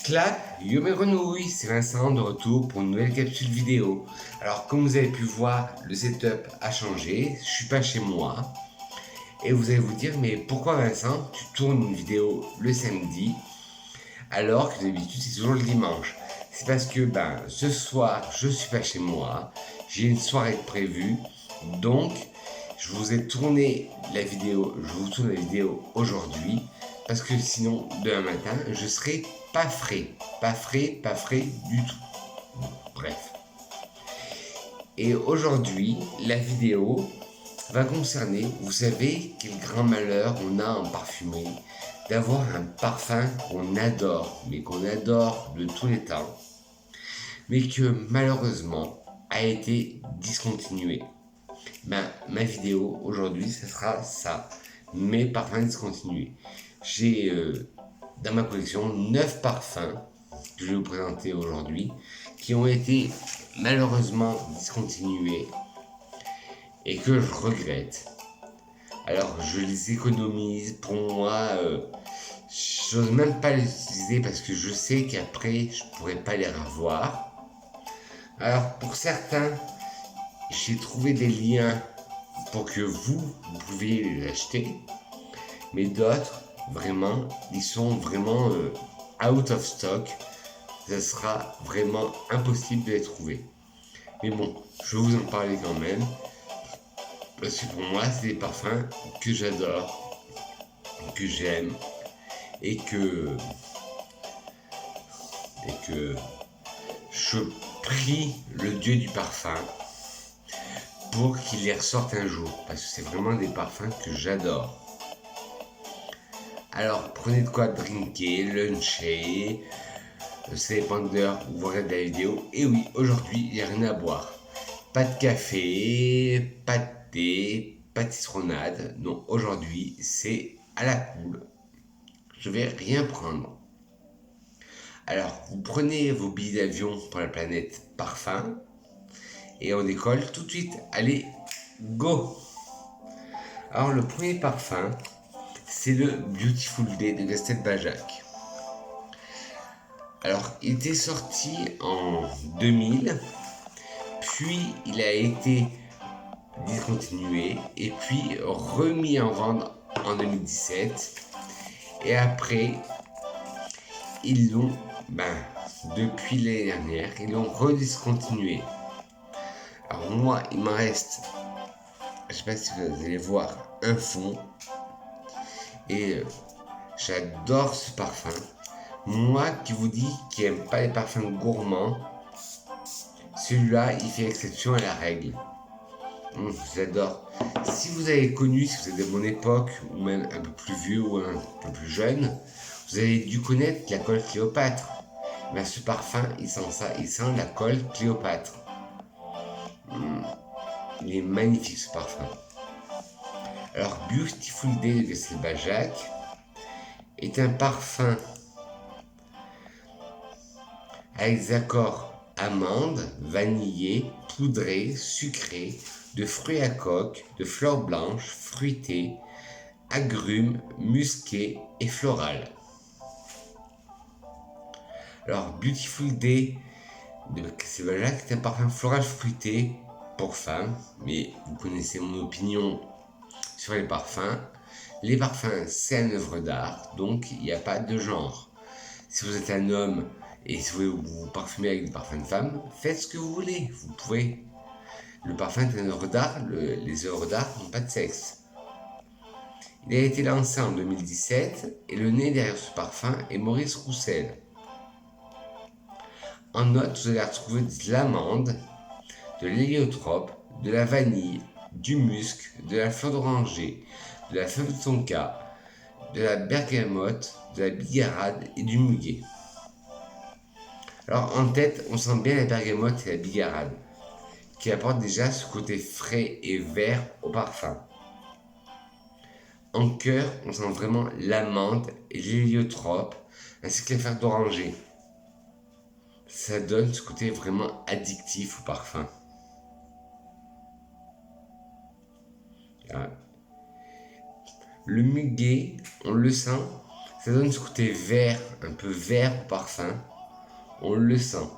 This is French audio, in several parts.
Clap, yo mes grenouilles, c'est Vincent de retour pour une nouvelle capsule vidéo. Alors comme vous avez pu voir, le setup a changé, je suis pas chez moi. Et vous allez vous dire, mais pourquoi Vincent, tu tournes une vidéo le samedi alors que d'habitude c'est toujours le dimanche? C'est parce que ce soir je suis pas chez moi, j'ai une soirée prévue, donc je vous ai tourné la vidéo, je vous tourne la vidéo aujourd'hui parce que sinon demain matin je serai pas frais, pas frais du tout. Bref. Et aujourd'hui la vidéo va concerner, vous savez quel grand malheur on a en parfumerie d'avoir un parfum qu'on adore, mais qu'on adore de tous les temps, mais que malheureusement a été discontinué. Ma vidéo aujourd'hui, ce sera ça, mes parfums discontinués. J'ai dans ma collection 9 parfums que je vais vous présenter aujourd'hui qui ont été malheureusement discontinués et que je regrette. Alors je les économise pour moi, j'ose même pas les utiliser parce que je sais qu'après je pourrais pas les revoir. Alors pour certains, j'ai trouvé des liens pour que vous pouviez les acheter, mais d'autres, vraiment, ils sont vraiment out of stock. Ça sera vraiment impossible de les trouver. Mais bon, je vais vous en parler quand même, parce que pour moi, c'est des parfums que j'adore, que j'aime, et que je prie le dieu du parfum pour qu'il les ressorte un jour, parce que c'est vraiment des parfums que j'adore. Alors prenez de quoi drinker, luncher, ça dépend de l'heure où vous regardez la vidéo. Et oui, aujourd'hui, il n'y a rien à boire. Pas de café, pas de thé, pas de citronnade. Non, aujourd'hui, c'est à la cool. Je vais rien prendre. Alors, vous prenez vos billets d'avion pour la planète parfum et on décolle tout de suite. Allez, go! Alors, le premier parfum, c'est le Beautiful Day de Gastel Bajac. Alors, il était sorti en 2000, puis il a été discontinué et puis remis en vente en 2017. Et après, ils l'ont, depuis l'année dernière, ils l'ont rediscontinué. Alors moi, il m'en reste, je sais pas si vous allez voir, un fond. Et j'adore ce parfum. Moi qui vous dis qui n'aime pas les parfums gourmands, celui-là, il fait exception à la règle. J'adore. Si vous avez connu, si vous êtes de mon époque, ou même un peu plus vieux ou un peu plus jeune, vous avez dû connaître la colle Cléopâtre. Ce parfum, il sent ça, il sent la colle Cléopâtre. Il est magnifique ce parfum. Alors, Beautiful Day de Gastel Bajac est un parfum avec des accords amandes, vanillé, poudré, sucré, de fruits à coque, de fleurs blanches, fruitées, agrumes, musqués et florales. Alors, Beautiful Day de Gastel Bajac est un parfum floral fruité pour femmes, mais vous connaissez mon opinion sur les parfums. Les parfums, c'est une œuvre d'art, donc il n'y a pas de genre. Si vous êtes un homme et si vous vous parfumez avec des parfums de femmes, faites ce que vous voulez, vous pouvez. Le parfum est une œuvre d'art, les œuvres d'art n'ont pas de sexe. Il a été lancé en 2017 et le nez derrière ce parfum est Maurice Roussel. En note, vous allez retrouver de l'amande, de l'héliotrope, de la vanille, du musc, de la fleur d'oranger, de la feuille de tonka, de la bergamote, de la bigarade et du muguet. Alors en tête, on sent bien la bergamote et la bigarade, qui apportent déjà ce côté frais et vert au parfum. En cœur, on sent vraiment l'amande et l'héliotrope, ainsi que la fleur d'oranger. Ça donne ce côté vraiment addictif au parfum. Le muguet, on le sent, Ça donne ce côté vert, un peu vert au parfum. On le sent.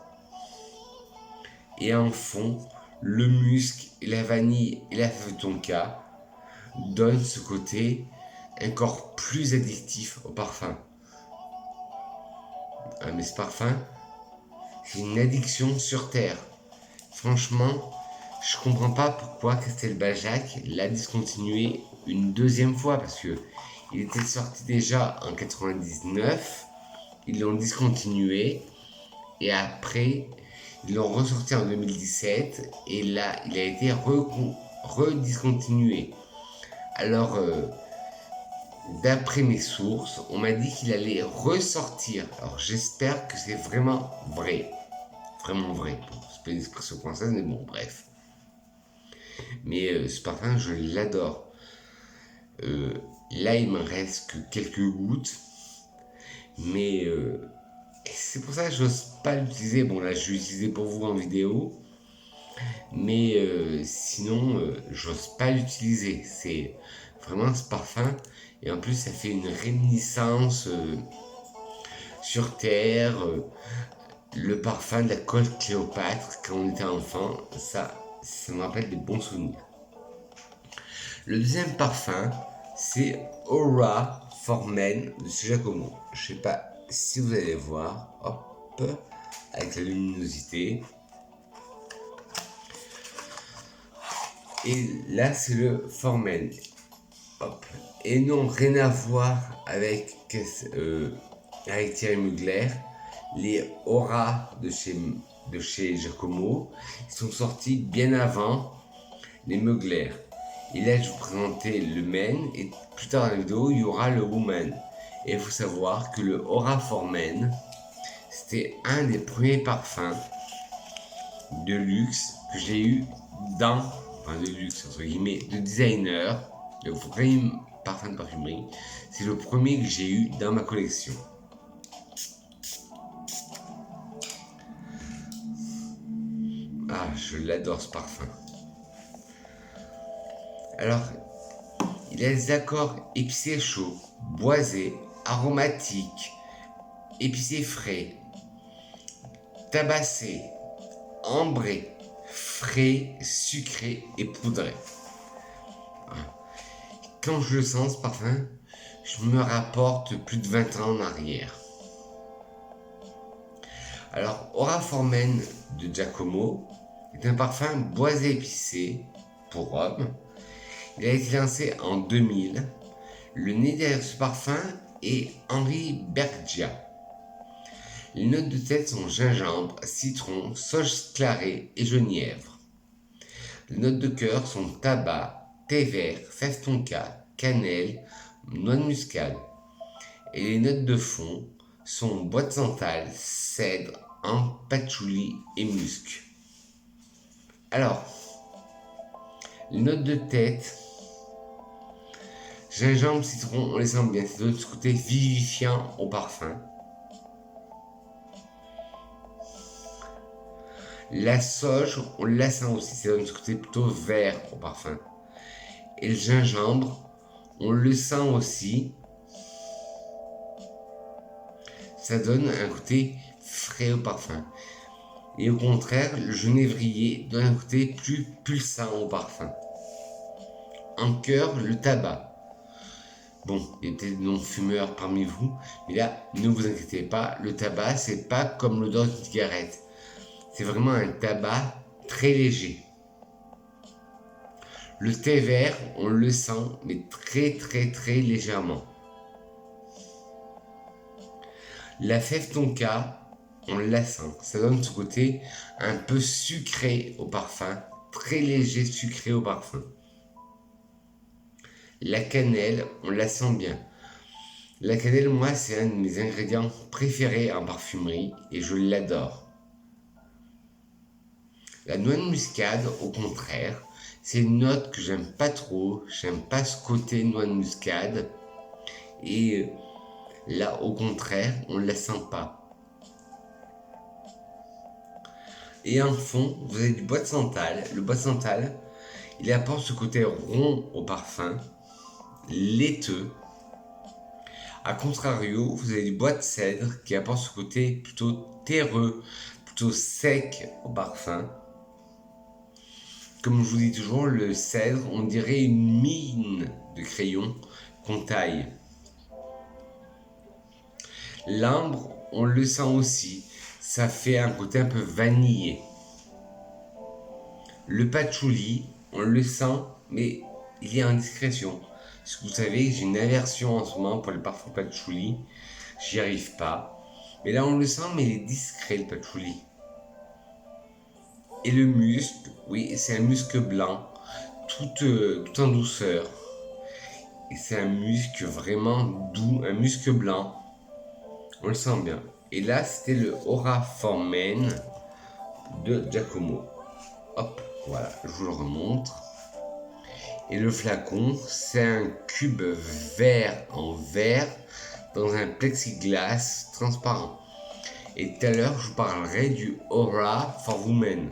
Et en fond, le musc et la vanille et la fève tonka donnent ce côté encore plus addictif au parfum. Ah, mais ce parfum, c'est une addiction sur Terre. Franchement, je comprends pas pourquoi Castelbajac l'a discontinué une deuxième fois, parce que il était sorti déjà en 99, ils l'ont discontinué, et après, ils l'ont ressorti en 2017, et là, il a été rediscontinué. Alors, d'après mes sources, on m'a dit qu'il allait ressortir. Alors, j'espère que c'est vraiment vrai. Vraiment vrai. Bon, c'est pas une expression française, mais bon, bref. Mais ce parfum, je l'adore. Là, il me reste que quelques gouttes. Mais c'est pour ça que j'ose pas l'utiliser. Bon, là, je vais l'utiliser pour vous en vidéo. Mais sinon, j'ose pas l'utiliser. C'est vraiment ce parfum. Et en plus, ça fait une réminiscence sur Terre. Le parfum de la côte Cléopâtre quand on était enfant. Ça me rappelle des bons souvenirs. Le deuxième parfum, c'est Aura for Men de chez Giacomo. Je sais pas si vous allez voir, hop, avec la luminosité. Et là, c'est le for Men. Hop. Et non, rien à voir avec Thierry Mugler. Les Aura de chez Giacomo, ils sont sortis bien avant les Mugler. Et là, je vais vous présenter le Men, et plus tard dans la vidéo, il y aura le Woman. Et il faut savoir que le Aura for Men, c'était un des premiers parfums de luxe que j'ai eu de luxe, entre guillemets, de designer, le premier parfum de parfumerie. C'est le premier que j'ai eu dans ma collection. Ah, je l'adore ce parfum. Alors, il a des accords épicés chauds, boisés, aromatiques, épicés frais, tabassés, ambrés, frais, sucrés et poudrés. Quand je le sens, ce parfum, je me rapporte plus de 20 ans en arrière. Alors, Aura for Men de Giacomo est un parfum boisé épicé pour homme. Il a été lancé en 2000. Le nez derrière ce parfum est Henri Bergia. Les notes de tête sont gingembre, citron, sauge clarée et genièvre. Les notes de cœur sont tabac, thé vert, fève tonka, cannelle, noix de muscade. Et les notes de fond sont bois de santal, cèdre, ambre, patchouli et musc. Alors, les notes de tête, gingembre, citron, on les sent bien. Ça donne ce côté vivifiant au parfum. La sauge, on la sent aussi. Ça donne ce côté plutôt vert au parfum. Et le gingembre, on le sent aussi. Ça donne un côté frais au parfum. Et au contraire, le genévrier donne un côté plus pulsant au parfum. En cœur, le tabac. Bon, il y a peut-être des non-fumeurs parmi vous, mais là, ne vous inquiétez pas, le tabac, c'est pas comme l'odeur d'une cigarette. C'est vraiment un tabac très léger. Le thé vert, on le sent, mais très légèrement. La fève tonka, on la sent. Ça donne ce côté un peu sucré au parfum, très léger sucré au parfum. La cannelle, on la sent bien. La cannelle, moi, c'est un de mes ingrédients préférés en parfumerie et je l'adore. La noix de muscade, au contraire, c'est une note que j'aime pas trop. J'aime pas ce côté noix de muscade. Et là, au contraire, on ne la sent pas. Et en fond, vous avez du bois de santal. Le bois de santal, il apporte ce côté rond au parfum, laiteux. A contrario, vous avez du bois de cèdre qui apporte ce côté plutôt terreux, plutôt sec au parfum. Comme je vous dis toujours, le cèdre, on dirait une mine de crayon qu'on taille. L'ambre, on le sent aussi, ça fait un côté un peu vanillé. Le patchouli, on le sent, mais il y a une discrétion. Parce que vous savez, j'ai une aversion en ce moment pour le parfum patchouli, j'y arrive pas. Mais là, on le sent, mais il est discret, le patchouli. Et le musc, oui, c'est un musc blanc, tout en douceur. Et c'est un musc vraiment doux, un musc blanc. On le sent bien. Et là, c'était le Aura Formen de Giacomo. Hop, voilà, je vous le remontre. Et le flacon, c'est un cube vert en verre dans un plexiglas transparent. Et tout à l'heure, je vous parlerai du Aura for Women,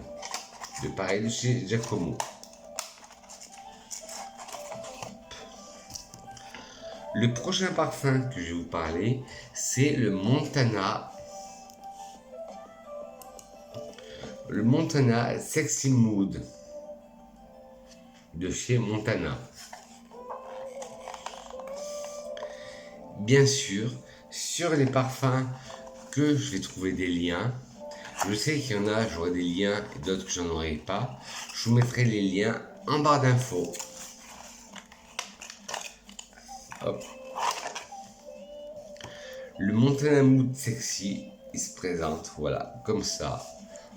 de pareil de chez Giacomo. Le prochain parfum que je vais vous parler, c'est le Montana. Le Montana Sexy Mood de chez Montana. Bien sûr, sur les parfums que je vais trouver des liens, je sais qu'il y en a, j'aurai des liens et d'autres que j'en aurai pas. Je vous mettrai les liens en barre d'infos. Hop. Le Montana Mood Sexy, il se présente, voilà, comme ça,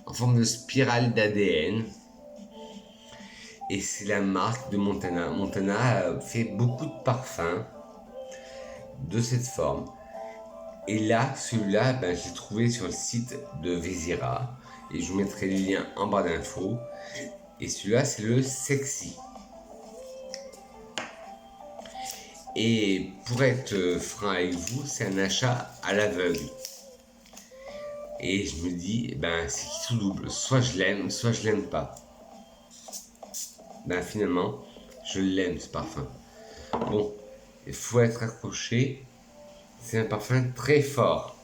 en forme de spirale d'ADN. Et c'est la marque de Montana. Montana fait beaucoup de parfums de cette forme. Et là, celui-là, ben, je l'ai trouvé sur le site de Vézira. Et je vous mettrai les liens en barre d'infos. Et celui-là, c'est le Sexy. Et pour être franc avec vous, c'est un achat à l'aveugle. Et je me dis, ben, c'est qui tout double. Soit je l'aime, soit je l'aime pas. Ben, finalement, je l'aime ce parfum. Bon, il faut être accroché. C'est un parfum très fort.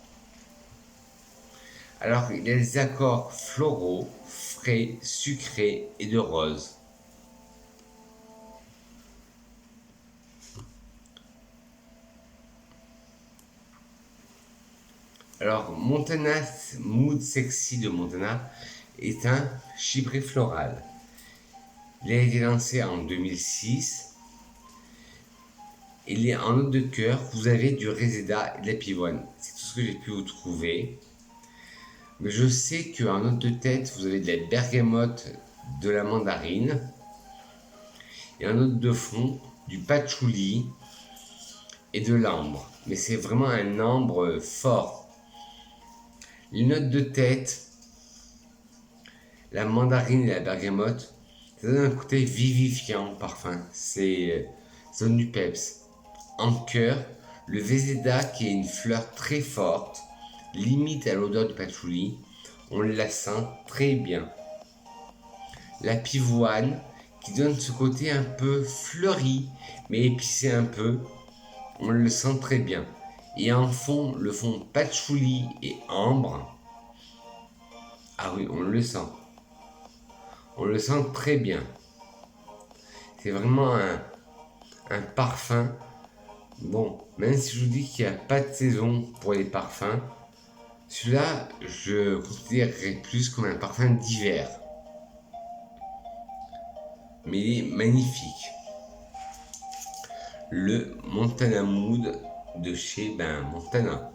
Alors, il a des accords floraux, frais, sucrés et de rose. Alors, Montana Mood Sexy de Montana est un chypré floral. Il a été lancé en 2006. Il est en note de cœur, vous avez du Reseda et de la pivoine. C'est tout ce que j'ai pu vous trouver. Mais je sais qu'en note de tête, vous avez de la bergamote, de la mandarine. Et en note de fond, du patchouli et de l'ambre. Mais c'est vraiment un ambre fort. Les notes de tête, la mandarine et la bergamote, ça donne un côté vivifiant au parfum. C'est ça donne du peps. En cœur, le Vézéda qui est une fleur très forte, limite à l'odeur du patchouli, on la sent très bien. La pivoine qui donne ce côté un peu fleuri, mais épicé un peu, on le sent très bien. Et en fond, le fond patchouli et ambre, ah oui, on le sent. On le sent très bien. C'est vraiment un parfum. Bon, même si je vous dis qu'il n'y a pas de saison pour les parfums, celui-là, je considérerais plus comme un parfum d'hiver. Mais il est magnifique. Le Montana Mood de chez Montana.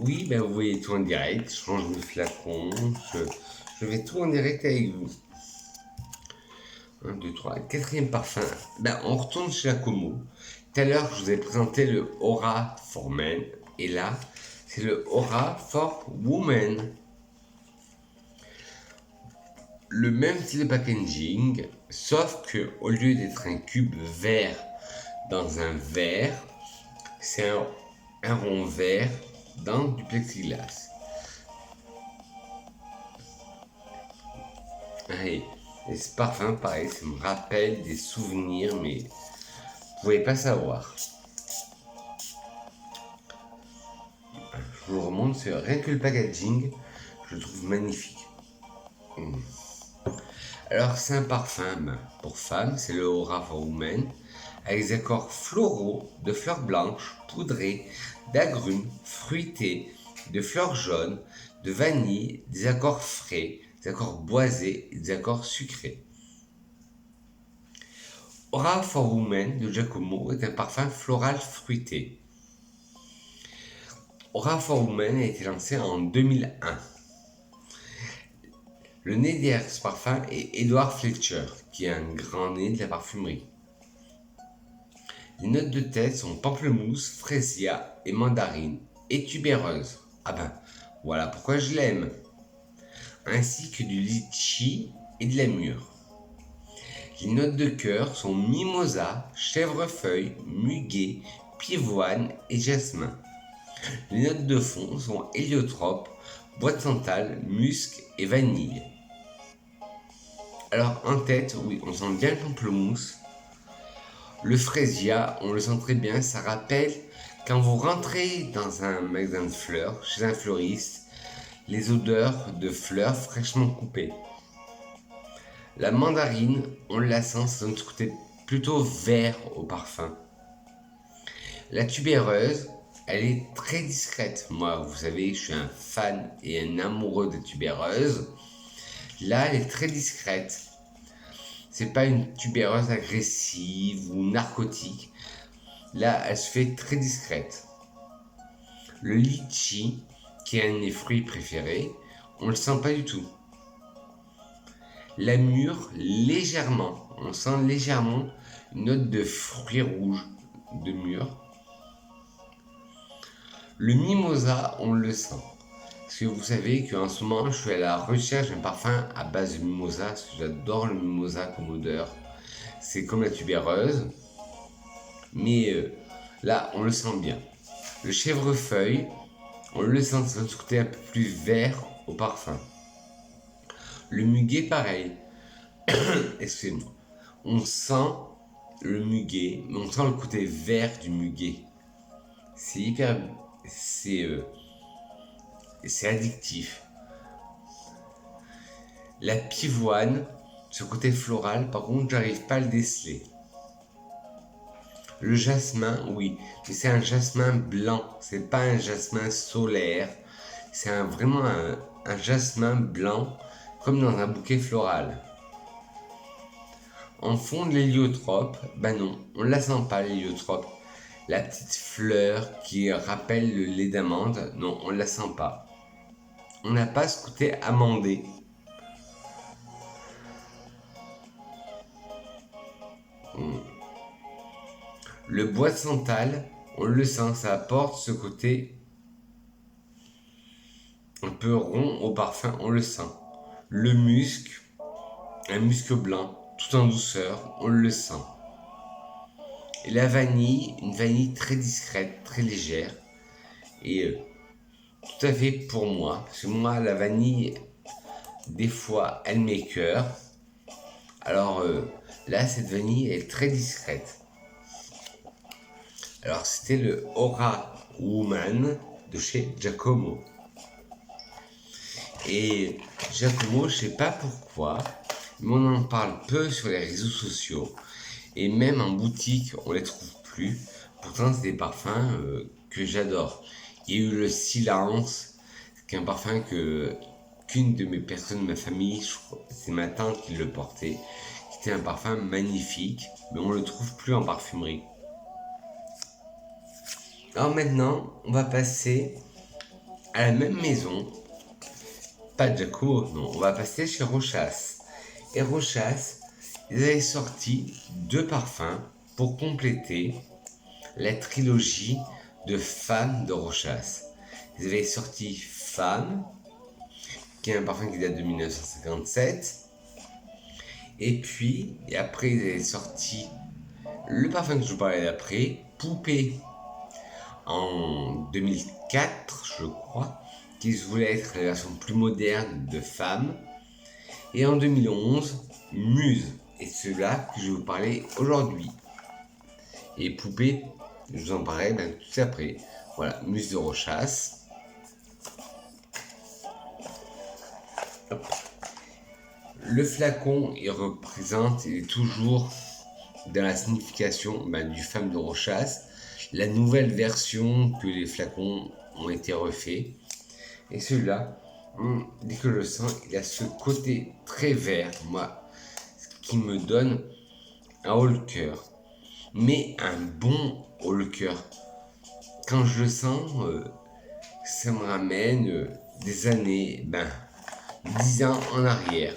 Oui, vous voyez tout en direct. Je change le flacon. Je vais tout en direct avec vous. 1, 2, 3. Quatrième parfum. On retourne chez Giacomo. Tout à l'heure, je vous ai présenté le Aura for Men. Et là, c'est le Aura for Women. Le même style de packaging, sauf que au lieu d'être un cube vert dans un verre, c'est un rond vert dans du plexiglas. Allez, Et ce parfum, pareil, ça me rappelle des souvenirs, mais vous pouvez pas savoir. Je vous remonte, c'est rien que le packaging, je le trouve magnifique. Alors c'est un parfum pour femmes, c'est le Aura for Women, avec des accords floraux de fleurs blanches, poudrées, d'agrumes, fruités, de fleurs jaunes, de vanille, des accords frais, des accords boisés et des accords sucrés. Aura for Women de Giacomo est un parfum floral fruité. Aura for Women a été lancé en 2001. Le nez derrière ce parfum est Edward Fletcher, qui est un grand nez de la parfumerie. Les notes de tête sont pamplemousse, frésia et mandarine, et tubéreuse. Ah ben, voilà pourquoi je l'aime. Ainsi que du litchi et de la mûre. Les notes de cœur sont mimosa, chèvrefeuille, muguet, pivoine et jasmin. Les notes de fond sont héliotrope, bois de santal, musc et vanille. Alors en tête, oui, on sent bien le pamplemousse. Le frésia, on le sent très bien, ça rappelle quand vous rentrez dans un magasin de fleurs, chez un fleuriste, les odeurs de fleurs fraîchement coupées. La mandarine, on la sent, ça donne ce côté plutôt vert au parfum. La tubéreuse, elle est très discrète. Moi, vous savez, je suis un fan et un amoureux des tubéreuses. Là, elle est très discrète. C'est pas une tubéreuse agressive ou narcotique. Là, elle se fait très discrète. Le litchi, qui est un de mes fruits préférés, on le sent pas du tout. La mûre, légèrement. On sent légèrement une note de fruits rouges, de mûre. Le mimosa, on le sent. Parce que vous savez qu'en ce moment, je suis à la recherche d'un parfum à base de mimosa, parce que j'adore le mimosa comme odeur. C'est comme la tubéreuse, mais là, on le sent bien. Le chèvrefeuille, on le sent, ça donne ce côté un peu plus vert au parfum. Le muguet, pareil. Excusez-moi. On sent le muguet, mais on sent le côté vert du muguet. C'est hyper... c'est addictif. La pivoine, ce côté floral, par contre, j'arrive pas à le déceler. Le jasmin, oui, mais c'est un jasmin blanc, c'est pas un jasmin solaire, c'est vraiment un jasmin blanc, comme dans un bouquet floral. En fond de l'héliotrope, ben non, on la sent pas l'héliotrope. La petite fleur qui rappelle le lait d'amande, non, on la sent pas. On n'a pas ce côté amandé. Le bois de santal, on le sent, ça apporte ce côté un peu rond au parfum, on le sent. Le musc, un musc blanc, tout en douceur, on le sent. Et la vanille, une vanille très discrète, très légère. Et tout à fait pour moi. Parce que moi, la vanille, des fois, elle m'écoeure. Alors là, cette vanille est très discrète. Alors c'était le Aura Woman de chez Giacomo. Et Giacomo, je sais pas pourquoi, mais on en parle peu sur les réseaux sociaux. Et même en boutique, on les trouve plus. Pourtant, c'est des parfums que j'adore. Il y a eu le Silence, qui est un parfum qu'une de mes personnes de ma famille, c'est ma tante qui le portait, qui était un parfum magnifique, mais on le trouve plus en parfumerie. Alors maintenant, on va passer à la même maison, pas de Giacomo, non, on va passer chez Rochas. Et Rochas, ils avaient sorti 2 parfums pour compléter la trilogie de Femme de Rochas. Ils avaient sorti Femme, qui est un parfum qui date de 1957. Et puis, après, ils avaient sorti le parfum que je vous parlais d'après, Poupée, en 2004, je crois, qui voulait être la version plus moderne de Femme. Et en 2011, Muse. Et c'est celui-là que je vais vous parler aujourd'hui. Et poupée, je vous en parlerai tout après. Voilà, Muse de Rochas. Hop. Le flacon, il est toujours dans la signification du femme de Rochas. La nouvelle version que les flacons ont été refaits. Et celui-là, dès que je le sens, il a ce côté très vert, moi, qui me donne un haut le cœur. Mais un bon haut le cœur. Quand je le sens, ça me ramène des années, 10 ans en arrière.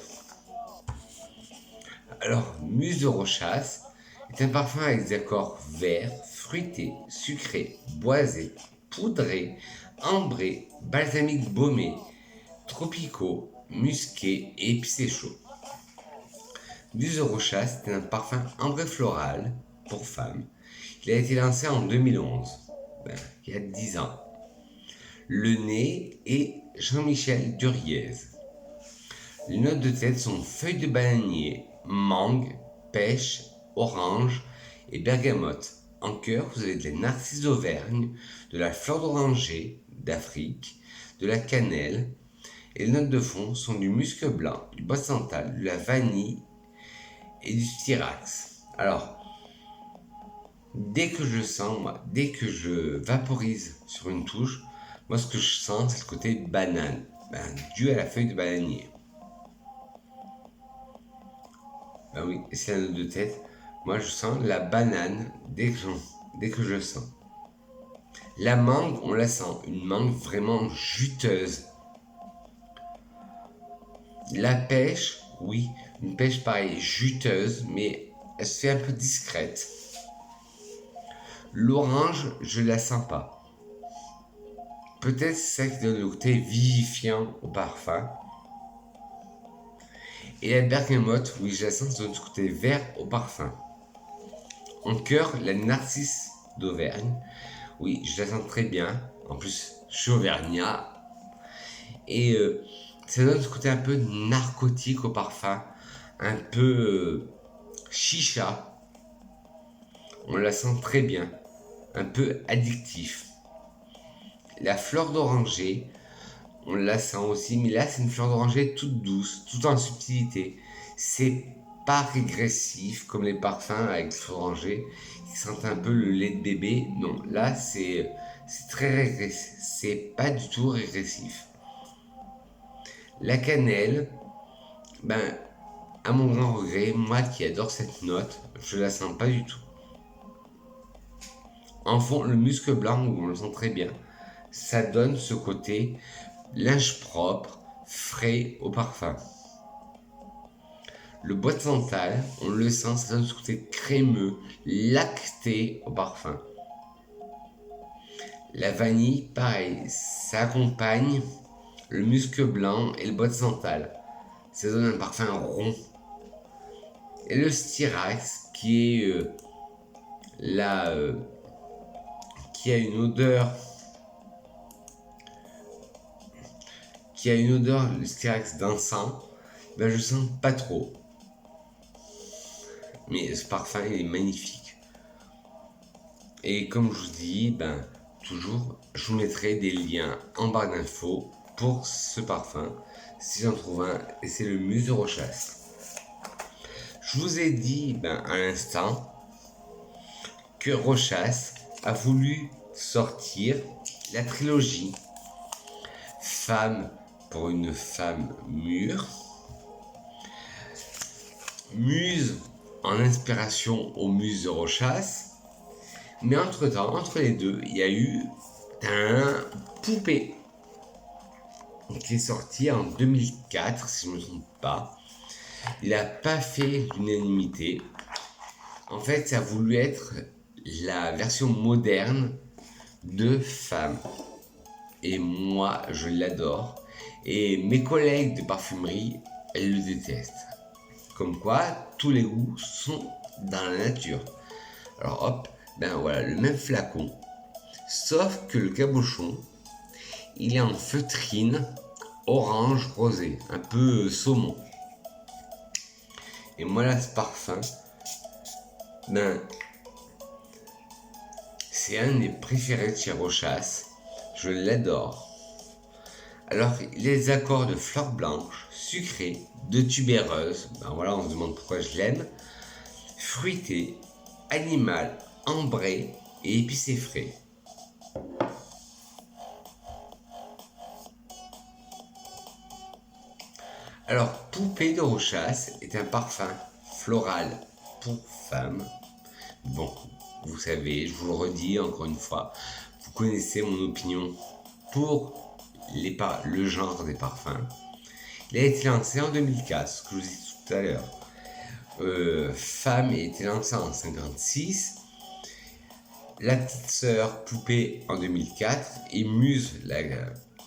Alors, Muse de Rochas est un parfum avec des accords verts, fruités, sucrés, boisés, poudrés, ambrés, balsamiques baumés, tropicaux, musqués et épicés chauds. Muse de Rochas est un parfum ambré floral pour femmes. Il a été lancé en 2011, il y a 10 ans. Le nez est Jean-Michel Duriez. Les notes de tête sont feuilles de bananier, mangue, pêche, orange et bergamote. En cœur, vous avez de la narcisse d'Auvergne, de la fleur d'oranger d'Afrique, de la cannelle. Et les notes de fond sont du musc blanc, du bois de santal, de la vanille et du styrax. Alors, dès que je sens, dès que je vaporise sur une touche, moi ce que je sens, c'est le côté banane, dû à la feuille de bananier. Oui, c'est la note de tête. Moi je sens la banane dès que je le sens. La mangue, on la sent, une mangue vraiment juteuse. La pêche, oui, une pêche pareil, juteuse, mais elle se fait un peu discrète. L'orange, je la sens pas. Peut-être c'est ça qui donne le côté vivifiant au parfum. Et la bergamote, oui, je la sens, ça donne ce côté vert au parfum. En cœur, la narcisse d'Auvergne, oui, je la sens très bien. En plus, je suis auvergnat. Et ça donne ce côté un peu narcotique au parfum, un peu chicha. On la sent très bien, un peu addictif. La fleur d'oranger, on la sent aussi, mais là c'est une fleur d'oranger toute douce, toute en subtilité. C'est pas régressif comme les parfums avec fleur d'oranger qui sentent un peu le lait de bébé. Non, là c'est très régressif, c'est pas du tout régressif. La cannelle, à mon grand regret, moi qui adore cette note, je la sens pas du tout. En fond, le musc blanc, on le sent très bien. Ça donne ce côté linge propre, frais au parfum. Le bois de santal, on le sent, ça donne ce côté crémeux, lacté au parfum. La vanille, pareil, ça accompagne le musc blanc et le bois de santal. Ça donne un parfum rond. Et le styrax, qui est qui a une odeur, le styrax d'encens, je sens pas trop. Mais ce parfum il est magnifique. Et comme je vous dis, toujours, je vous mettrai des liens en barre d'infos pour ce parfum, si j'en trouve un, et c'est le Muse de Rochas. Je vous ai dit à l'instant que Rochas a voulu sortir la trilogie Femme pour une femme mûre, Muse en inspiration aux Muses de Rochas, mais entre-temps, entre les deux, il y a eu un Poupée qui est sorti en 2004, si je ne me trompe pas. Il n'a pas fait l'unanimité. En fait, ça a voulu être la version moderne de Femme. Et moi, je l'adore. Et mes collègues de parfumerie, elles le détestent. Comme quoi, tous les goûts sont dans la nature. Alors hop, voilà, le même flacon. Sauf que le cabochon, il est en feutrine orange rosé, un peu saumon. Et moi là, ce parfum, ben, c'est un des préférés de chez Rochas. Je l'adore. Alors, les accords de fleurs blanches, sucrées, de tubéreuse, ben voilà, on se demande pourquoi je l'aime, fruité, animal, ambré et épicé frais. Alors, Poupée de Rochas est un parfum floral pour femmes. Bon, vous savez, je vous le redis encore une fois, vous connaissez mon opinion pour le genre des parfums. Il a été lancé en 2004, ce que je vous ai dit tout à l'heure. Femme a été lancé en 1956. La petite sœur Poupée en 2004 et Muse,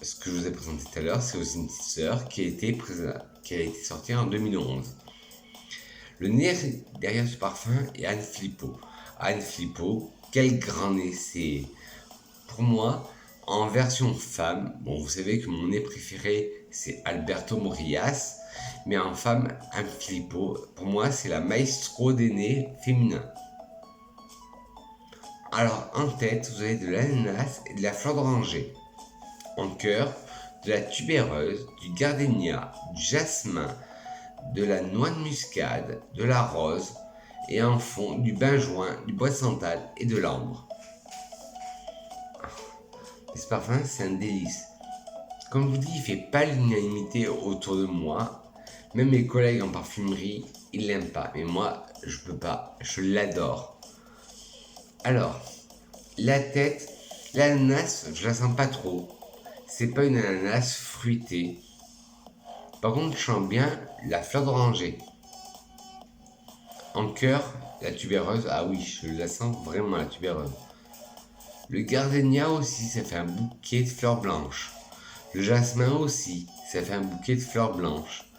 ce que je vous ai présenté tout à l'heure, c'est aussi une petite sœur qui a été sortie en 2011. Le nez derrière ce parfum est Anne Filippo. Anne Filippo, quel grand nez, c'est pour moi en version femme. Bon, vous savez que mon nez préféré c'est Alberto Morillas, mais en femme, Anne Filippo, pour moi c'est la maestro des nez féminins. Alors en tête, vous avez de l'ananas et de la fleur d'oranger. En cœur, de la tubéreuse, du gardénia, du jasmin, de la noix de muscade, de la rose et en fond du benjoin, du bois de santal et de l'ambre. Et ce parfum, c'est un délice. Comme je vous dis, il ne fait pas l'unanimité autour de moi. Même mes collègues en parfumerie, ils l'aiment pas. Mais moi, je peux pas. Je l'adore. Alors, la tête, l'ananas, je la sens pas trop. C'est pas une ananas fruitée. Par contre, je sens bien la fleur d'oranger. En cœur, la tubéreuse, ah oui, je la sens vraiment la tubéreuse. Le gardénia aussi, ça fait un bouquet de fleurs blanches. Le jasmin aussi, ça fait un bouquet de fleurs blanches.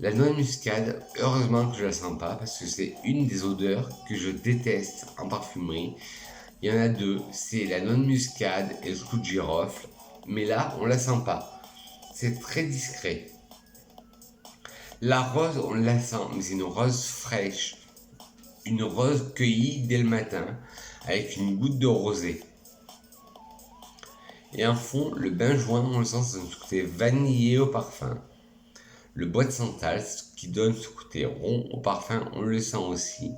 La noix de muscade, heureusement que je la sens pas parce que c'est une des odeurs que je déteste en parfumerie. Il y en a deux, c'est la noix de muscade et le clou de girofle. Mais là, on la sent pas. C'est très discret. La rose, on la sent, mais c'est une rose fraîche. Une rose cueillie dès le matin, avec une goutte de rosée. Et en fond, le benjoin, on le sent, c'est un côté vanillé au parfum. Le bois de santal, ce qui donne ce côté rond au parfum, on le sent aussi.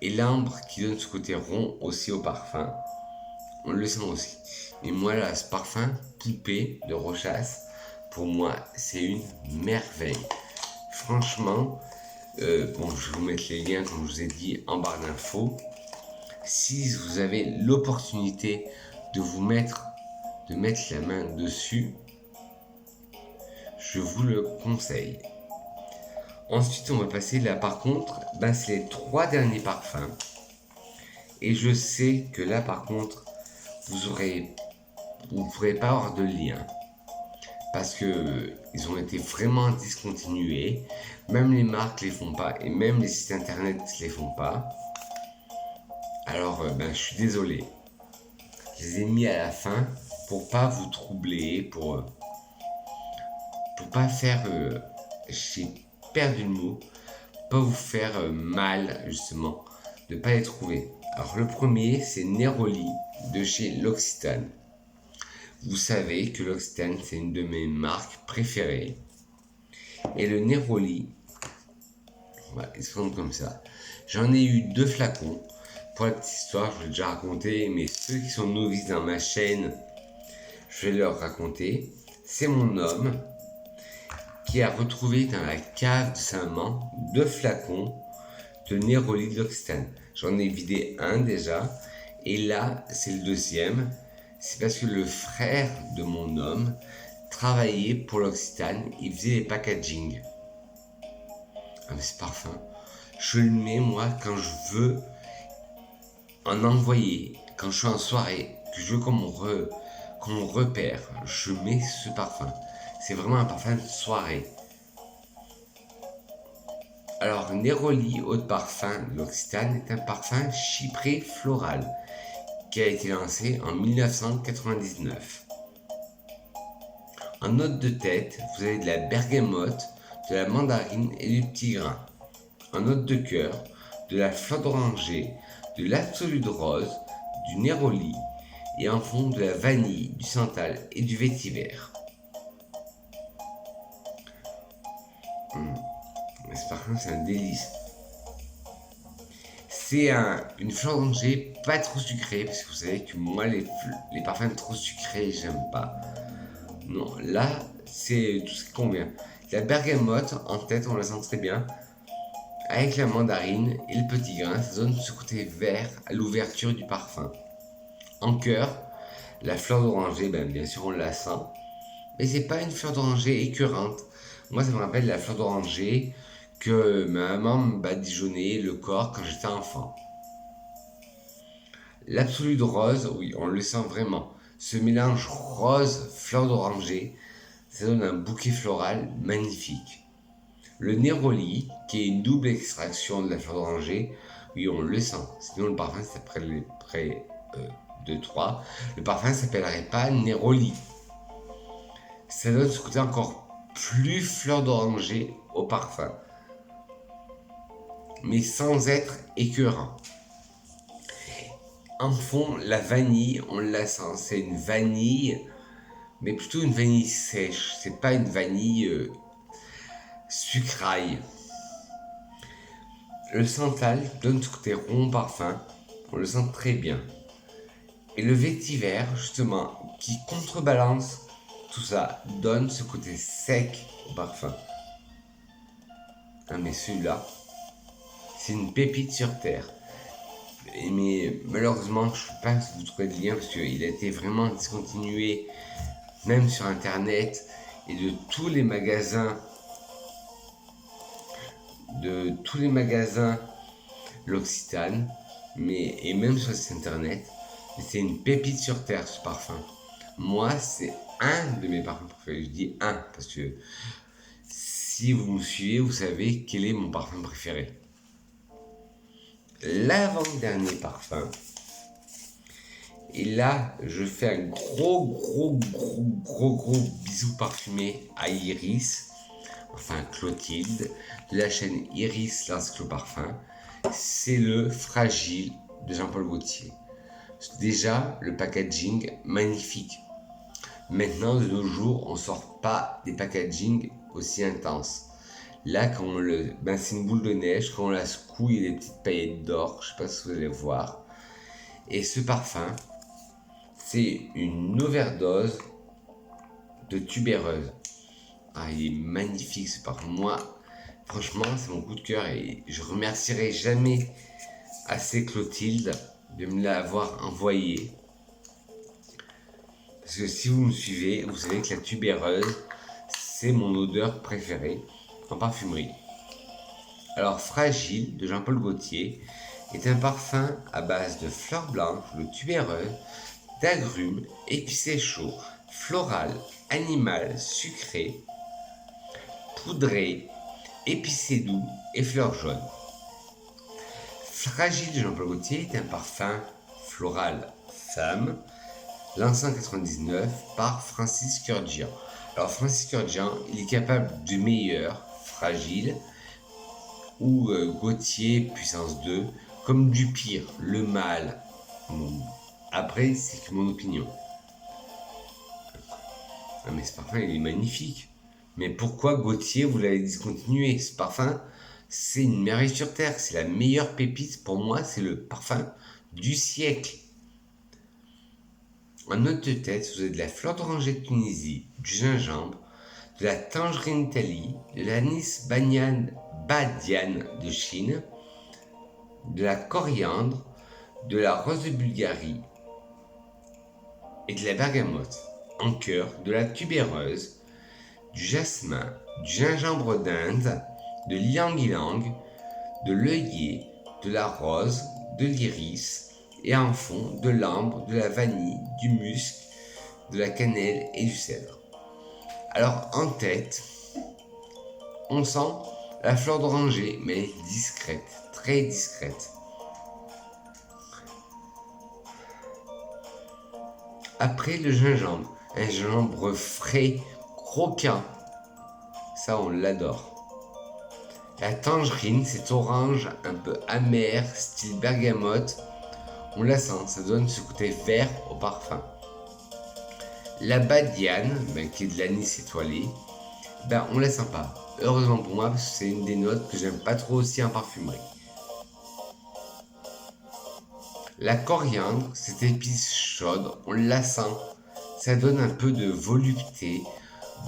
Et l'ambre qui donne ce côté rond aussi au parfum, on le sent aussi. Et moi là, ce parfum Poupée de Rochas, pour moi, c'est une merveille. Franchement, bon, je vais vous mettre les liens, comme je vous ai dit, en barre d'infos. Si vous avez l'opportunité de mettre la main dessus, je vous le conseille. Ensuite, on va passer là, par contre, c'est les 3 derniers parfums. Et je sais que là, par contre, vous ne pourrez pas avoir de lien. Parce que ils ont été vraiment discontinués. Même les marques les font pas. Et même les sites internet les font pas. Alors, je suis désolé. Je les ai mis à la fin pour pas vous troubler, pour pas faire, j'ai perdu le mot, pas vous faire mal justement, de pas les trouver. Alors le premier, c'est Neroli de chez L'Occitane. Vous savez que L'Occitane, c'est une de mes marques préférées. Et le Neroli, voilà, ils sont comme ça. J'en ai eu 2 flacons. Pour la petite histoire, je l'ai déjà raconté, mais ceux qui sont novices dans ma chaîne, je vais leur raconter. C'est mon homme qui a retrouvé dans la cave de sa maman 2 flacons de Neroli de L'Occitane. J'en ai vidé un déjà, et là, c'est le deuxième. C'est parce que le frère de mon homme travaillait pour L'Occitane, il faisait les packaging. Ah mais c'est parfum. Je le mets moi quand je veux en envoyer, quand je suis en soirée, que je veux qu'on me repère, je mets ce parfum. C'est vraiment un parfum de soirée. Alors, Neroli Eau de Parfum de L'Occitane est un parfum chypré floral qui a été lancé en 1999. En note de tête, vous avez de la bergamote, de la mandarine et du petit grain. un note de cœur, de la fleur d'oranger, de l'absolute rose, du néroli et en fond de la vanille, du santal et du vétiver. Ce parfum, c'est un délice. C'est une fleur d'oranger pas trop sucrée, parce que vous savez que moi, les parfums trop sucrés, j'aime pas. Non, là, c'est tout ce qui convient. La bergamote, en tête, on la sent très bien. Avec la mandarine et le petit grain, ça donne ce côté vert à l'ouverture du parfum. En cœur, la fleur d'oranger, bien sûr, on la sent. Mais c'est pas une fleur d'oranger écœurante. Moi, ça me rappelle la fleur d'oranger que ma maman me badigeonnait le corps quand j'étais enfant. L'absolute rose, oui, on le sent vraiment. Ce mélange rose-fleur d'oranger, ça donne un bouquet floral magnifique. Le néroli, qui est une double extraction de la fleur d'oranger, oui, on le sent. Sinon, le parfum s'appellerait 2-3. Le parfum s'appellerait pas néroli. Ça donne ce côté encore plus fleur d'oranger au parfum, mais sans être écœurant. En fond, la vanille, on la sent, c'est une vanille, mais plutôt une vanille sèche, c'est pas une vanille sucraille. Le santal donne ce côté rond parfum, on le sent très bien. Et le vétiver, justement, qui contrebalance tout ça, donne ce côté sec au parfum. Ah, mais celui-là, c'est une pépite sur terre. Mais malheureusement, je ne sais pas si vous trouvez le lien parce qu'il a été vraiment discontinué, même sur internet et de tous les magasins l'Occitane, et même sur cet internet. C'est une pépite sur terre ce parfum. Moi, c'est un de mes parfums préférés. Je dis un parce que si vous me suivez, vous savez quel est mon parfum préféré. L'avant-dernier parfum. Et là, je fais un gros bisou parfumé à Iris, enfin Clotilde, de la chaîne Iris L'Encyclo Parfum. C'est le Fragile de Jean-Paul Gaultier. Déjà, le packaging magnifique. Maintenant, de nos jours, on sort pas des packaging aussi intenses. Là, quand c'est une boule de neige, quand on la secoue, il y a des petites paillettes d'or, je sais pas si vous allez voir. Et ce parfum, c'est une overdose de tubéreuse. Ah, il est magnifique ce parfum. Moi, franchement, c'est mon coup de cœur et je remercierai jamais assez Clotilde de me l'avoir envoyé. Parce que si vous me suivez, vous savez que la tubéreuse, c'est mon odeur préférée en parfumerie. Alors, Fragile de Jean-Paul Gaultier est un parfum à base de fleurs blanches, de tubéreuse, d'agrumes, épicé chaud, floral, animal, sucré, poudré, épicé doux et fleurs jaunes. Fragile de Jean-Paul Gaultier est un parfum floral femme, lancé en 1999 par Francis Kurkdjian. Alors Francis Kurkdjian, il est capable du meilleur, Fragile, ou Gaultier puissance 2, comme du pire, le mal. Après, c'est que mon opinion. Ah, mais ce parfum, il est magnifique. Mais pourquoi Gaultier, vous l'avez discontinué? Ce parfum, c'est une merveille sur terre. C'est la meilleure pépite. Pour moi, c'est le parfum du siècle. En note de tête, vous avez de la fleur d'oranger de Tunisie, du gingembre, de la tangerine d'Italie, de l'anis badiane de Chine, de la coriandre, de la rose de Bulgarie et de la bergamote. En cœur, de la tubéreuse, du jasmin, du gingembre d'Inde, de l'ylang-ylang, de l'œillet, de la rose, de l'iris, et en fond de l'ambre, de la vanille, du musc, de la cannelle et du cèdre. Alors en tête, on sent la fleur d'oranger, mais elle est discrète, très discrète. Après le gingembre, un gingembre frais, croquant, ça on l'adore. La tangerine, c'est orange un peu amer, style bergamote. On la sent, ça donne ce côté vert au parfum. La badiane, qui est de l'anis étoilé, on la sent pas. Heureusement pour moi, parce que c'est une des notes que j'aime pas trop aussi en parfumerie. La coriandre, cette épice chaude, on la sent. Ça donne un peu de volupté,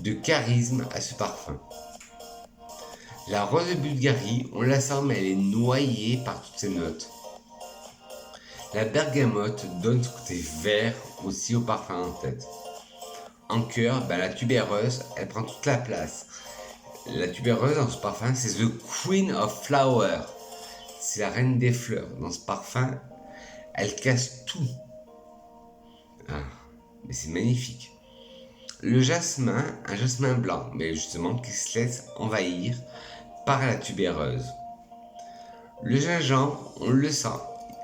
de charisme à ce parfum. La rose de Bulgarie, on la sent mais elle est noyée par toutes ces notes. La bergamote donne ce côté vert aussi au parfum en tête. En cœur, la tubéreuse, elle prend toute la place. La tubéreuse dans ce parfum, c'est the Queen of Flowers. C'est la reine des fleurs. Dans ce parfum, elle casse tout. Ah, mais c'est magnifique. Le jasmin, un jasmin blanc, mais justement qui se laisse envahir par la tubéreuse. Le gingembre, on le sent.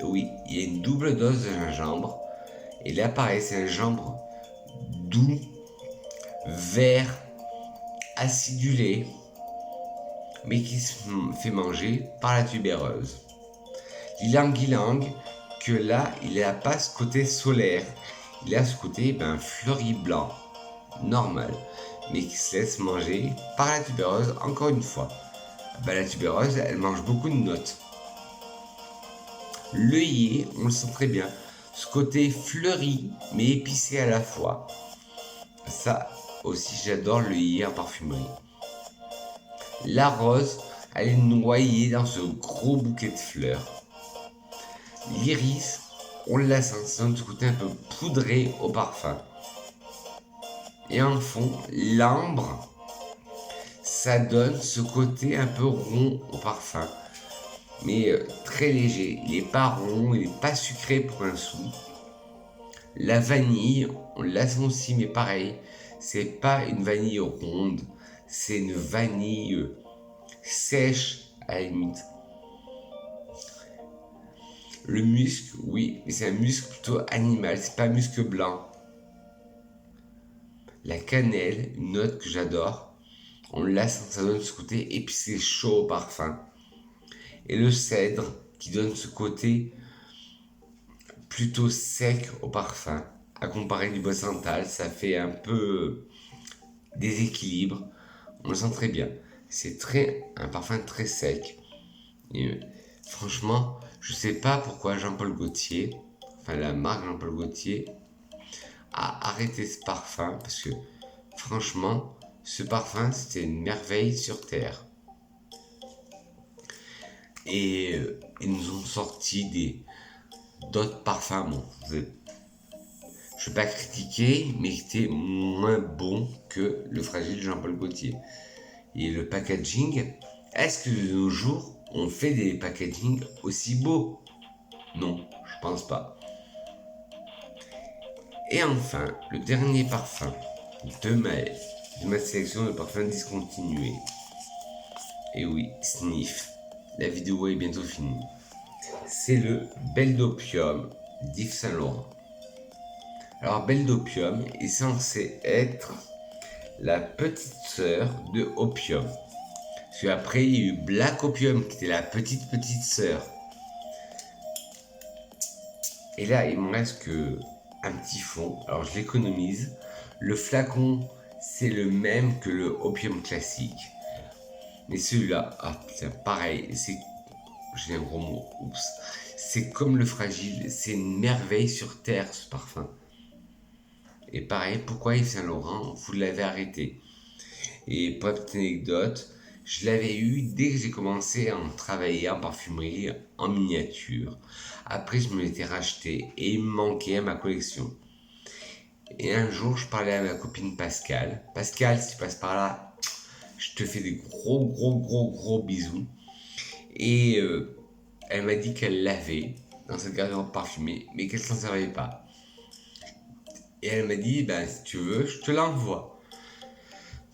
Oui, il y a une double dose de gingembre. Et là, pareil, c'est un gingembre doux, vert, acidulé, mais qui se fait manger par la tubéreuse. L'ylang-ylang, que là, il n'a pas ce côté solaire. Il a ce côté fleuri blanc, normal, mais qui se laisse manger par la tubéreuse encore une fois. La tubéreuse, elle mange beaucoup de notes. L'œillet, on le sent très bien. Ce côté fleuri, mais épicé à la fois. Ça aussi, j'adore l'œillet en parfumerie. La rose, elle est noyée dans ce gros bouquet de fleurs. L'iris, on la sent, ça donne ce côté un peu poudré au parfum. Et en fond, l'ambre, ça donne ce côté un peu rond au parfum, mais très léger. Il n'est pas rond, il n'est pas sucré pour un sou. La vanille, on la sent aussi, mais pareil, c'est pas une vanille ronde, c'est une vanille sèche à la limite. Le musc, oui, mais c'est un musc plutôt animal, c'est pas un musc blanc. La cannelle, une note que j'adore, on la sent, ça donne ce côté épicé chaud au parfum. Et le cèdre, qui donne ce côté plutôt sec au parfum. À comparer du bois santal, ça fait un peu déséquilibre. On le sent très bien. C'est un parfum très sec. Et franchement, je sais pas pourquoi Jean-Paul Gaultier, enfin la marque Jean-Paul Gaultier, a arrêté ce parfum parce que franchement, ce parfum c'était une merveille sur terre. Et ils nous ont sorti d'autres parfums. Bon, je ne vais pas critiquer, mais qui étaient moins bons que le fragile Jean-Paul Gaultier. Et le packaging, est-ce que de nos jours, on fait des packaging aussi beaux? Non, je pense pas. Et enfin, le dernier parfum de ma sélection de parfums discontinués. Et oui, sniff. La vidéo est bientôt finie. C'est le Belle d'Opium d'Yves Saint Laurent. Alors, Belle d'Opium est censé être la petite sœur de Opium. Parce qu'après, il y a eu Black Opium qui était la petite sœur. Et là, il me reste que un petit fond. Alors, je l'économise. Le flacon, c'est le même que le Opium classique. Mais celui-là, pareil, j'ai un gros mot, oups. C'est comme le fragile, c'est une merveille sur terre ce parfum. Et pareil, pourquoi Yves Saint Laurent, vous l'avez arrêté? Et pour la petite anecdote, je l'avais eu dès que j'ai commencé à en travailler en parfumerie en miniature. Après, je me l'étais racheté et il me manquait à ma collection. Et un jour, je parlais à ma copine Pascal. Pascal, si tu passes par là, je te fais des gros bisous. Et elle m'a dit qu'elle l'avait dans cette garde-robe parfumée, mais qu'elle s'en servait pas. Et elle m'a dit, si tu veux, je te l'envoie.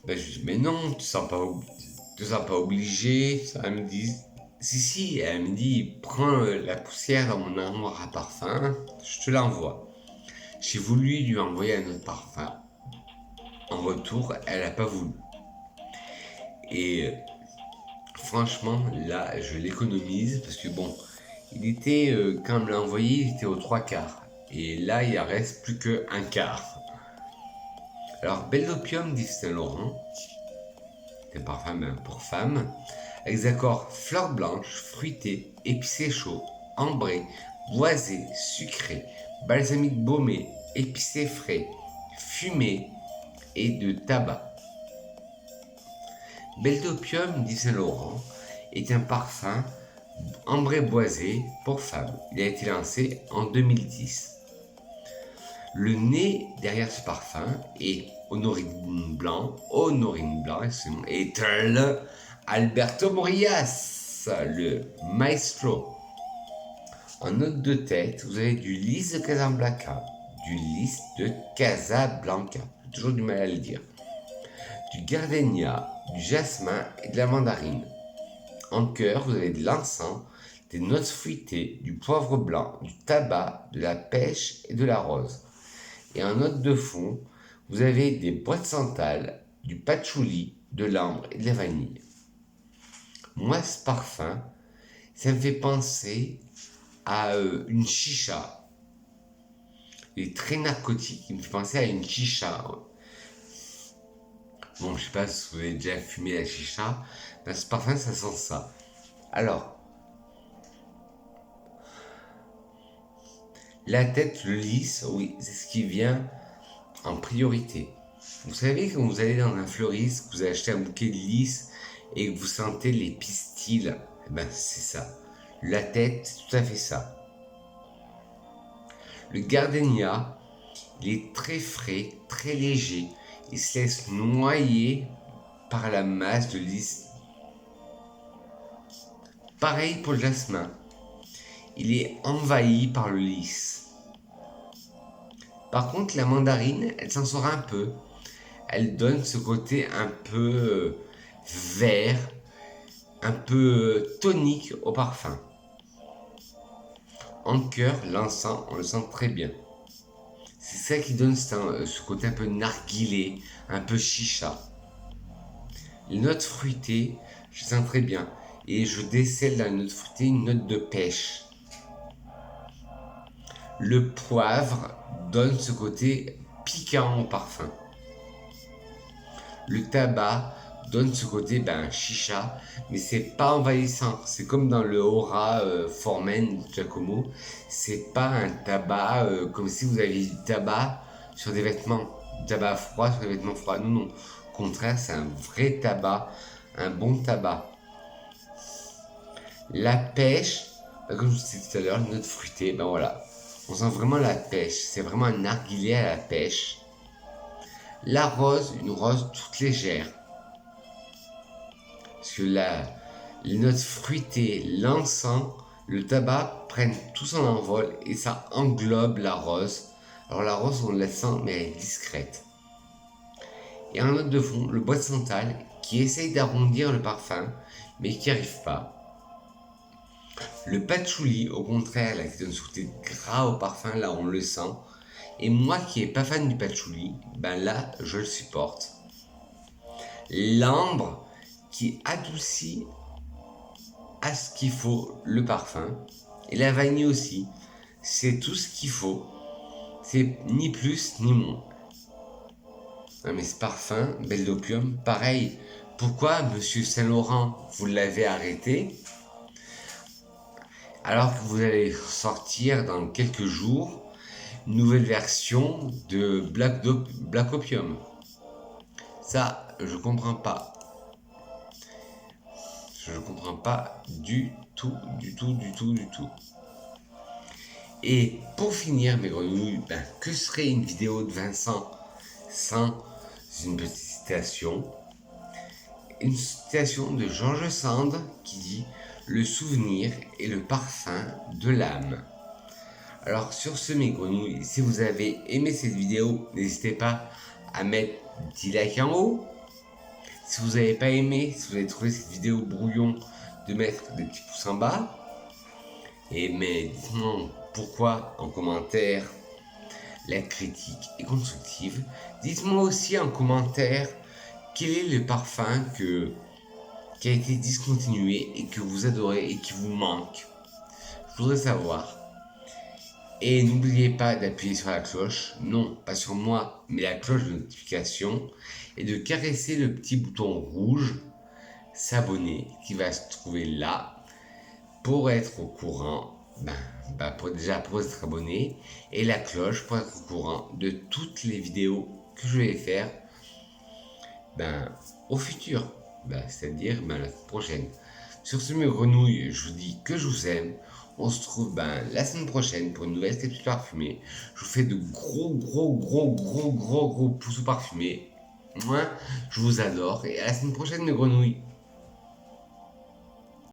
Je lui ai dit, mais non, tu te sens pas obligé. Elle me dit, si, elle me dit, prends la poussière dans mon armoire à parfum, je te l'envoie. J'ai voulu lui envoyer un autre parfum. En retour, elle n'a pas voulu. Et franchement, là, je l'économise parce que bon, il était, quand on me l'a envoyé, il était aux 3/4. Et là, il en reste plus qu'un quart. Alors, Belle d'Opium d'Yves Saint Laurent, c'est un parfum pour femmes, avec des accords fleurs blanches, fruitées, épicé chaud, ambré, boisé, sucré, balsamique baumé, épicé frais, fumé et de tabac. Belle d'Opium d'Yves Saint Laurent est un parfum ambré boisé pour femmes. Il a été lancé en 2010. Le nez derrière ce parfum est Honorine Blanc, est Alberto Morillas, le maestro. En note de tête, vous avez du lys de Casablanca, j'ai toujours du mal à le dire, du gardenia, du jasmin et de la mandarine. En cœur, vous avez de l'encens, des notes fruitées, du poivre blanc, du tabac, de la pêche et de la rose. Et en note de fond, vous avez des bois de santal, du patchouli, de l'ambre et de la vanille. Moi, ce parfum, ça me fait penser à une chicha. Il est très narcotique, il me fait penser à une chicha. Bon, je sais pas si vous avez déjà fumé la chicha, mais ce parfum, ça sent ça. Alors, la tête, le lys, oui, c'est ce qui vient en priorité. Vous savez, quand vous allez dans un fleuriste, que vous achetez un bouquet de lys et que vous sentez les pistils, eh ben c'est ça. La tête, c'est tout à fait ça. Le gardenia, il est très frais, très léger. Il se laisse noyer par la masse de lys. Pareil pour le jasmin. Il est envahi par le lys. Par contre, la mandarine, elle s'en sort un peu. Elle donne ce côté un peu vert, un peu tonique au parfum. En cœur, l'encens, on le sent très bien. C'est ça qui donne ce côté un peu narguilé, un peu chicha. Les notes fruitées, je sens très bien. Et je décèle dans les notes fruitées une note de pêche. Le poivre donne ce côté piquant au parfum. Le tabac donne ce côté chicha, mais c'est pas envahissant. C'est comme dans le Aura Formen de Giacomo. C'est pas un tabac comme si vous aviez du tabac sur des vêtements. Du tabac froid sur des vêtements froids. Non, non. Au contraire, c'est un vrai tabac, un bon tabac. La pêche, comme je vous disais tout à l'heure, les notes fruitées, voilà. On sent vraiment la pêche. C'est vraiment un narguilé à la pêche. La rose, une rose toute légère. Parce que les notes fruitées, l'encens, le tabac prennent tout son envol et ça englobe la rose. Alors la rose, on la sent, mais elle est discrète. Et en note de fond, le bois de santal qui essaye d'arrondir le parfum, mais qui n'y arrive pas. Le patchouli, au contraire, là, qui donne ce côté gras au parfum, là on le sent. Et moi qui n'ai pas fan du patchouli, là je le supporte. L'ambre qui adoucit à ce qu'il faut le parfum. Et la vanille aussi. C'est tout ce qu'il faut. C'est ni plus ni moins. Non mais ce parfum, Belle d'Opium, pareil. Pourquoi Monsieur Saint Laurent, vous l'avez arrêté alors que vous allez sortir dans quelques jours une nouvelle version de Black Opium? Ça, je comprends pas. Je comprends pas du tout. Et pour finir, mes grenouilles, que serait une vidéo de Vincent sans une petite citation? Une citation de George Sand qui dit « Le souvenir est le parfum de l'âme ». Alors sur ce, mes grenouilles, si vous avez aimé cette vidéo, n'hésitez pas à mettre un petit like en haut. Si vous n'avez pas aimé, si vous avez trouvé cette vidéo brouillon, de mettre des petits pouces en bas. Mais dites-moi pourquoi en commentaire. La critique est constructive. Dites-moi aussi en commentaire quel est le parfum qui a été discontinué et que vous adorez et qui vous manque. Je voudrais savoir. Et n'oubliez pas d'appuyer sur la cloche, non pas sur moi, mais la cloche de notification, et de caresser le petit bouton rouge, s'abonner, qui va se trouver là, pour être au courant, pour être abonné, et la cloche pour être au courant de toutes les vidéos que je vais faire au futur, c'est-à-dire la prochaine. Sur ce, mes grenouilles, je vous dis que je vous aime. On se trouve la semaine prochaine pour une nouvelle capsule parfumée. Je vous fais de gros pouceaux parfumés. Moi, je vous adore et à la semaine prochaine, mes grenouilles.